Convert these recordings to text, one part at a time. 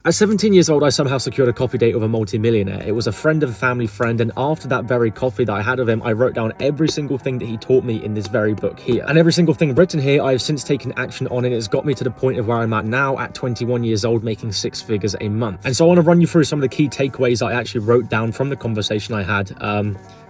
At 17 years old, I somehow secured a coffee date with a multi-millionaire. It was a friend of a family friend, and after that very coffee that I had with him, I wrote down every single thing that he taught me in this very book here. And every single thing written here, I have since taken action on, and it's got me to the point of where I'm at now at 21 years old, making 6 figures a month. And so I want to run you through some of the key takeaways I actually wrote down from the conversation I had.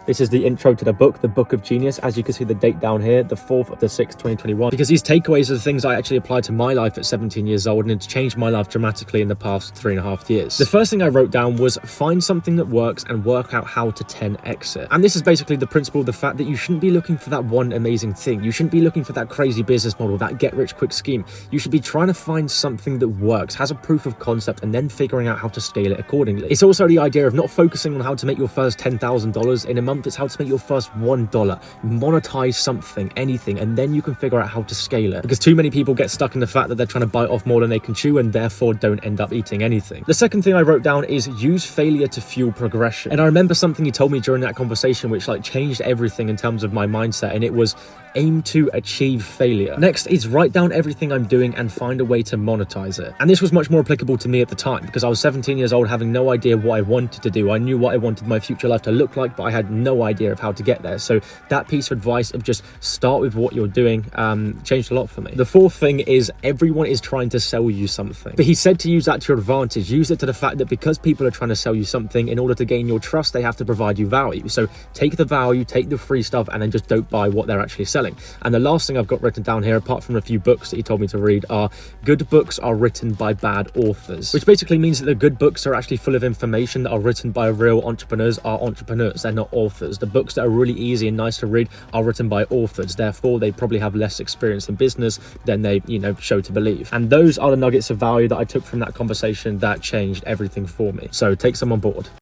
This is the intro to the Book of Genius. As you can see the date down here, the 4th of the 6th, 2021. Because these takeaways are the things I actually applied to my life at 17 years old, and it's changed my life dramatically in the past 3.5 years. The first thing I wrote down was find something that works and work out how to 10x it. And this is basically the principle of the fact that you shouldn't be looking for that one amazing thing. You shouldn't be looking for that crazy business model, that get-rich-quick scheme. You should be trying to find something that works, has a proof of concept, and then figuring out how to scale it accordingly. It's also the idea of not focusing on how to make your first $10,000 in a month. It's how to make your first $1, monetize something, anything, and then you can figure out how to scale it. Because too many people get stuck in the fact that they're trying to bite off more than they can chew, and therefore don't end up eating anything. The second thing I wrote down is use failure to fuel progression. And I remember something he told me during that conversation which changed everything in terms of my mindset, and it was aim to achieve failure. Next is write down everything I'm doing and find a way to monetize it. And this was much more applicable to me at the time because I was 17 years old having no idea what I wanted to do. I knew what I wanted my future life to look like, but I had no idea of how to get there. So that piece of advice of just start with what you're doing changed a lot for me. The fourth thing is everyone is trying to sell you something. But he said to use that to your advantage. Use it to the fact that because people are trying to sell you something, in order to gain your trust, they have to provide you value. So take the value, take the free stuff, and then just don't buy what they're actually selling. And the last thing I've got written down here, apart from a few books that he told me to read, are good books are written by bad authors, which basically means that the good books are actually full of information that are written by real entrepreneurs. Are entrepreneurs, they're not authors. The books that are really easy and nice to read are written by authors, therefore they probably have less experience in business than they show to believe. And those are the nuggets of value that I took from that conversation that changed everything for me. So take some on board.